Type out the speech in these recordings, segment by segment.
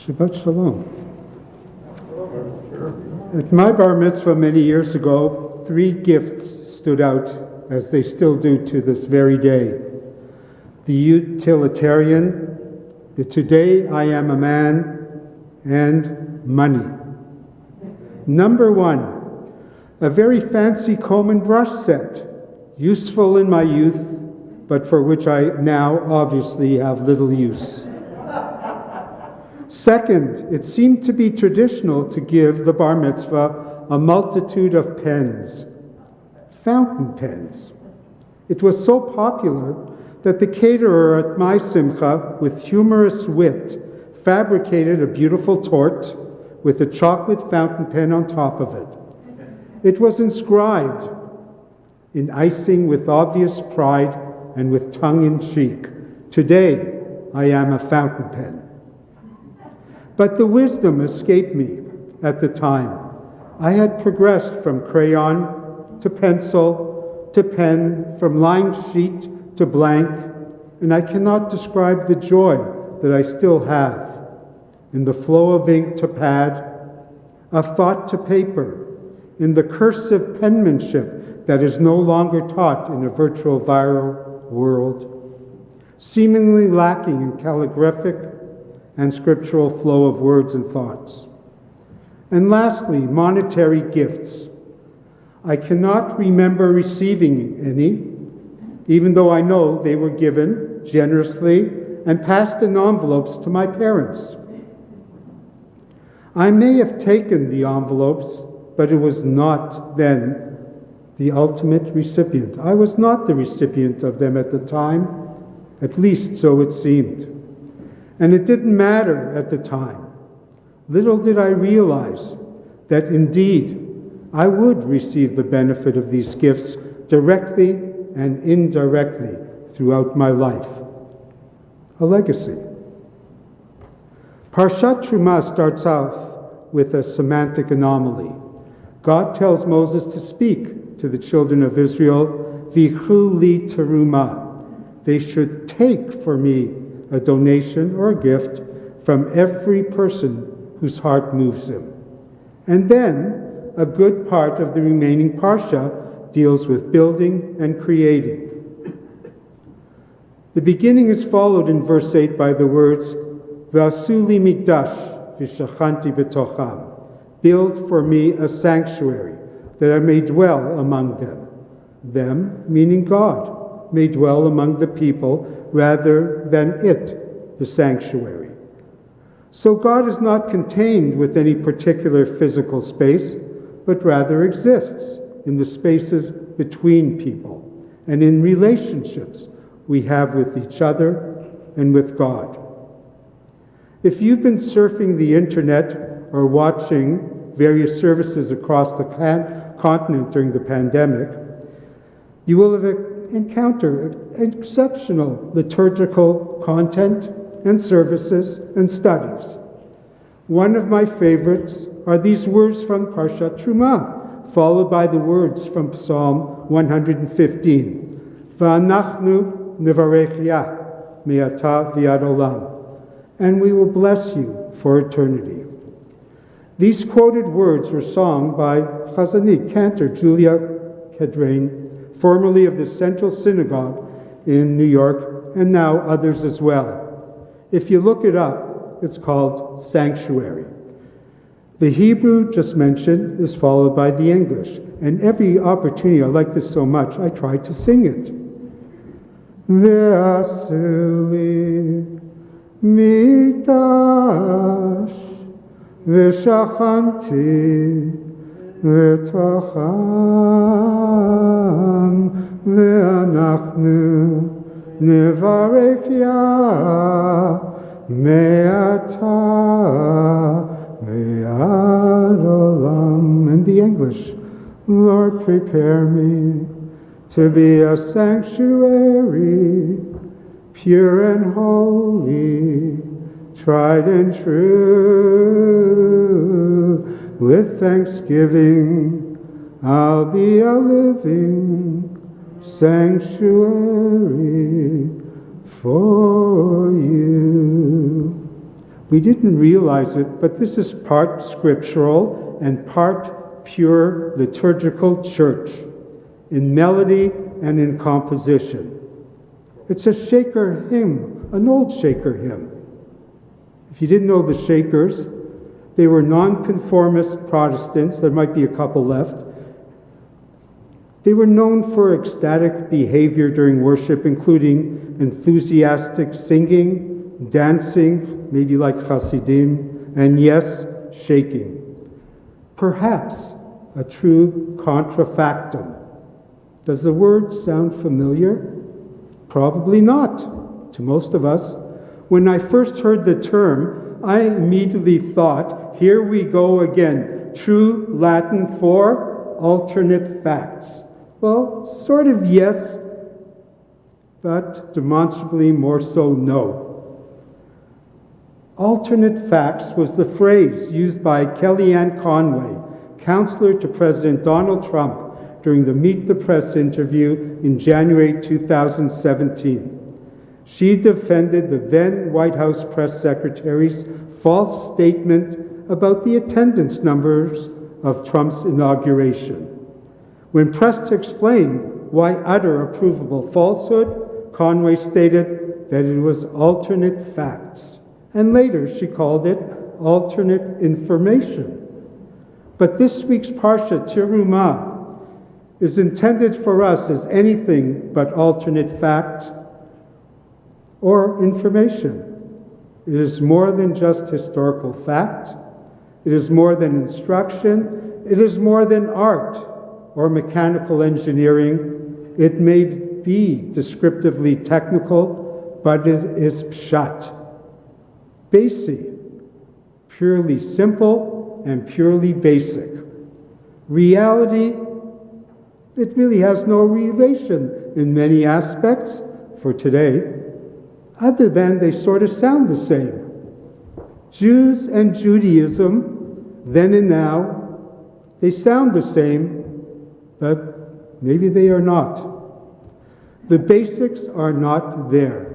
Shabbat Shalom. At my bar mitzvah many years ago, 3 gifts stood out, as they still do to this very day. The utilitarian, the today I am a man, and money. Number 1, a very fancy comb and brush set, useful in my youth, but for which I now obviously have little use. Second, it seemed to be traditional to give the bar mitzvah a multitude of pens, fountain pens. It was so popular that the caterer at my simcha, with humorous wit, fabricated a beautiful torte with a chocolate fountain pen on top of it. It was inscribed in icing with obvious pride and with tongue-in-cheek, "Today I am a fountain pen." But the wisdom escaped me at the time. I had progressed from crayon to pencil to pen, from lined sheet to blank, and I cannot describe the joy that I still have in the flow of ink to pad, of thought to paper, in the cursive penmanship that is no longer taught in a virtual viral world, seemingly lacking in calligraphic and scriptural flow of words and thoughts. And lastly, monetary gifts. I cannot remember receiving any, even though I know they were given generously and passed in envelopes to my parents. I may have taken the envelopes, but it was not then the ultimate recipient. I was not the recipient of them at the time, at least so it seemed. And it didn't matter at the time. Little did I realize that indeed I would receive the benefit of these gifts directly and indirectly throughout my life. A legacy. Parashat Terumah starts off with a semantic anomaly. God tells Moses to speak to the children of Israel, "Vichu li terumah." They should take for me a donation or a gift from every person whose heart moves him. And then a good part of the remaining parsha deals with building and creating. The beginning is followed in verse 8 by the words, "V'asu li mikdash v'shachanti betocham." Build for me a sanctuary, that I may dwell among them. Them, meaning God, may dwell among the people rather than it, the sanctuary. So God is not contained with any particular physical space, but rather exists in the spaces between people and in relationships we have with each other and with God. If you've been surfing the internet or watching various services across the continent during the pandemic, you will have encountered exceptional liturgical content and services and studies. One of my favorites are these words from Parashat Terumah, followed by the words from Psalm 115. V'anachnu nevarech yah me'ata v'ad olam. And we will bless you for eternity. These quoted words were sung by Chazanit, cantor Julia Kedrain, formerly of the Central Synagogue in New York, and now others as well. If you look it up, it's called Sanctuary. The Hebrew just mentioned is followed by the English, and every opportunity, I like this so much, I try to sing it. Ve'asili mikdash ve'shachanti ve'tocham ve'anachnu nevarech yah me'ata ve'ad olam. In the English, Lord, prepare me to be a sanctuary, pure and holy, tried and true. With thanksgiving, I'll be a living sanctuary for you. We didn't realize it, but this is part scriptural and part pure liturgical church, in melody and in composition. It's a Shaker hymn, an old Shaker hymn. If you didn't know the Shakers, they were nonconformist Protestants. There might be a couple left. They were known for ecstatic behavior during worship, including enthusiastic singing, dancing, maybe like Hasidim, and yes, shaking. Perhaps a true contrafactum. Does the word sound familiar? Probably not, to most of us. When I first heard the term, I immediately thought, here we go again, true Latin for alternate facts. Well, sort of yes, but demonstrably more so no. Alternate facts was the phrase used by Kellyanne Conway, counselor to President Donald Trump, during the Meet the Press interview in January 2017. She defended the then White House press secretary's false statement about the attendance numbers of Trump's inauguration. When pressed to explain why utter a provable falsehood, Conway stated that it was alternate facts, and later she called it alternate information. But this week's Parashat Terumah is intended for us as anything but alternate fact or information. It is more than just historical fact. It is more than instruction. It is more than art or mechanical engineering. It may be descriptively technical, but it is pshat, basic, purely simple and purely basic. Reality, it really has no relation in many aspects for today, other than they sort of sound the same. Jews and Judaism, then and now, they sound the same, but maybe they are not. The basics are not there.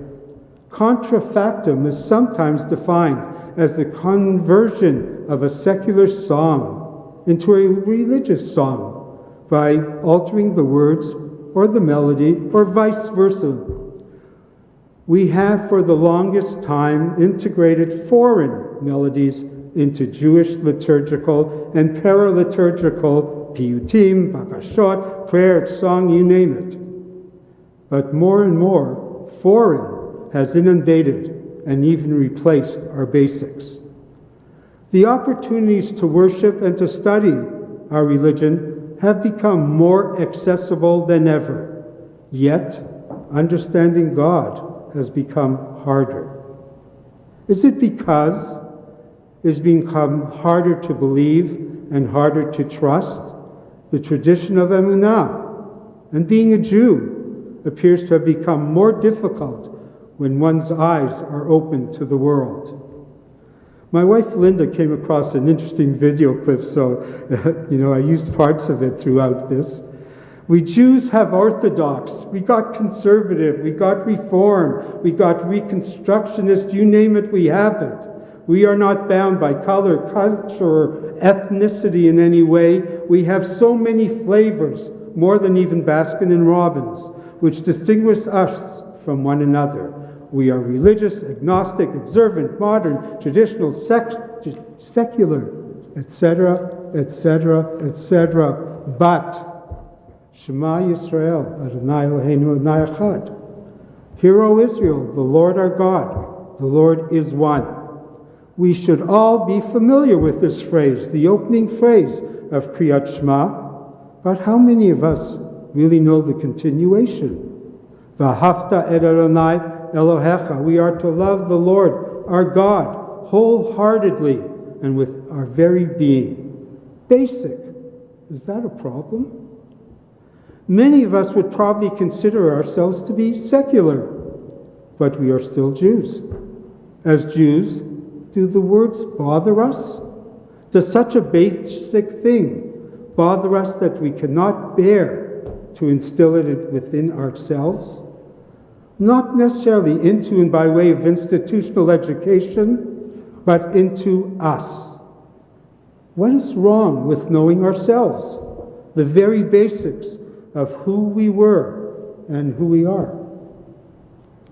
Contrafactum is sometimes defined as the conversion of a secular song into a religious song by altering the words or the melody or vice versa. We have for the longest time integrated foreign melodies into Jewish liturgical and paraliturgical piyutim, bakashot, prayer, song, you name it. But more and more, foreign has inundated and even replaced our basics. The opportunities to worship and to study our religion have become more accessible than ever, yet understanding God has become harder. Is it because it's become harder to believe and harder to trust? The tradition of Emunah and being a Jew appears to have become more difficult when one's eyes are open to the world. My wife Linda came across an interesting video clip, so I used parts of it throughout this. We Jews have Orthodox, we got conservative, we got Reform, we got Reconstructionist, you name it, we have it. We are not bound by color, culture, or ethnicity in any way. We have so many flavors, more than even Baskin and Robbins, which distinguish us from one another. We are religious, agnostic, observant, modern, traditional, secular, etc., etc., etc. But Shema Yisrael, Adonai Eloheinu Adonai Echad. Hear, O Israel, the Lord our God, the Lord is one. We should all be familiar with this phrase, the opening phrase of Kriyat Shema, but how many of us really know the continuation? V'ahavta et Adonai Elohecha. We are to love the Lord, our God, wholeheartedly and with our very being. Basic. Is that a problem? Many of us would probably consider ourselves to be secular, but we are still Jews. As Jews, do the words bother us? Does such a basic thing bother us that we cannot bear to instill it within ourselves? Not necessarily into and by way of institutional education but into us. What is wrong with knowing ourselves, the very basics of who we were and who we are?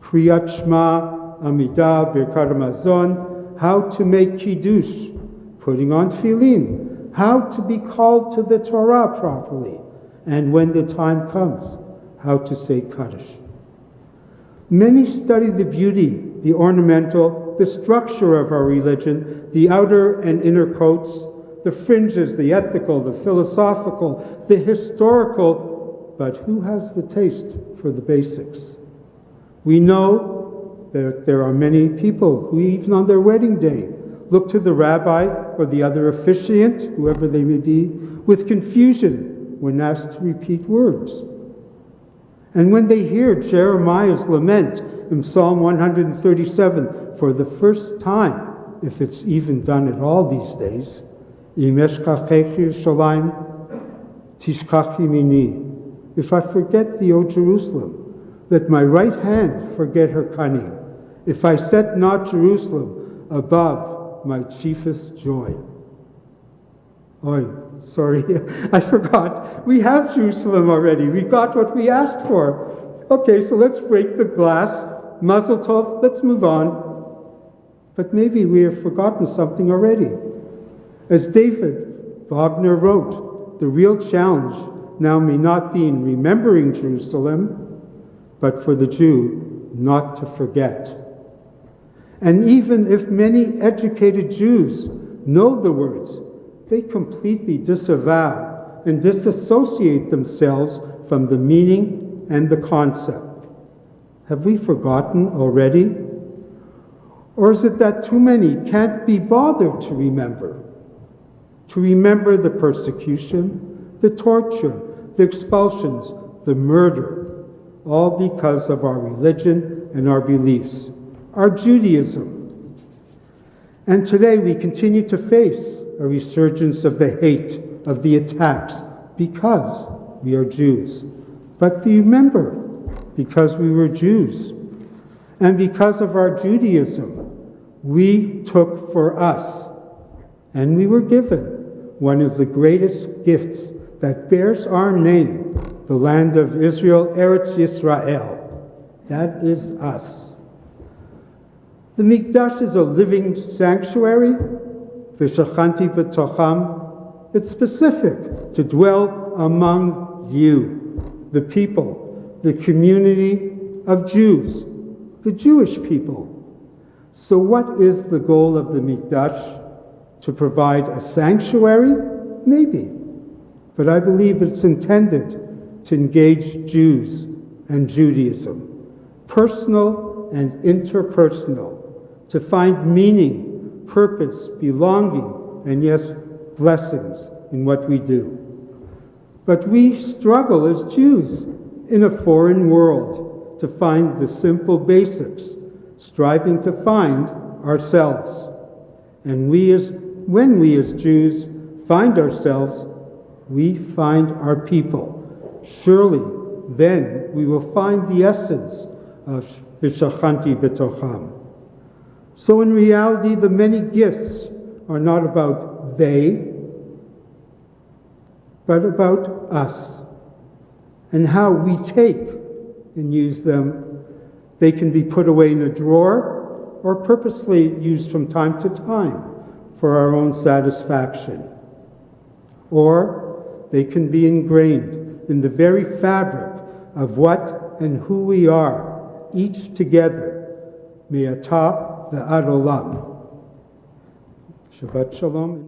Kriyat Shema, Amidah, Birkat Hamazon, how to make Kiddush, putting on Tefillin, how to be called to the Torah properly, and when the time comes, how to say Kaddish. Many study the beauty, the ornamental, the structure of our religion, the outer and inner coats, the fringes, the ethical, the philosophical, the historical, but who has the taste for the basics? We know that there are many people who, even on their wedding day, look to the rabbi or the other officiant, whoever they may be, with confusion when asked to repeat words. And when they hear Jeremiah's lament in Psalm 137 for the first time, if it's even done at all these days, if I forget thee, O Jerusalem, let my right hand forget her cunning, if I set not Jerusalem above my chiefest joy. Sorry, I forgot. We have Jerusalem already. We got what we asked for. Okay, so let's break the glass. Mazel tov, let's move on. But maybe we have forgotten something already. As David Wagner wrote, the real challenge now may not be in remembering Jerusalem, but for the Jew not to forget. And even if many educated Jews know the words, they completely disavow and disassociate themselves from the meaning and the concept. Have we forgotten already? Or is it that too many can't be bothered to remember? To remember the persecution, the torture, the expulsions, the murder, all because of our religion and our beliefs, our Judaism. And today we continue to face a resurgence of the hate, of the attacks, because we are Jews. But remember, because we were Jews, and because of our Judaism, we took for us, and we were given one of the greatest gifts that bears our name, the land of Israel, Eretz Yisrael. That is us. The Mikdash is a living sanctuary, V'shachanti b'tocham. It's specific to dwell among you, the people, the community of Jews, the Jewish people. So what is the goal of the Mikdash? To provide a sanctuary? Maybe. But I believe it's intended to engage Jews and Judaism, personal and interpersonal, to find meaning, purpose, belonging, and yes, blessings in what we do. But we struggle as Jews in a foreign world to find the simple basics, striving to find ourselves. And when we as Jews find ourselves, we find our people. Surely then we will find the essence of V'shachanti b'tocham. So in reality, the many gifts are not about they, but about us, and how we take and use them. They can be put away in a drawer or purposely used from time to time for our own satisfaction. Or they can be ingrained in the very fabric of what and who we are, each together. Me'atah ve'ad olam. Shabbat shalom.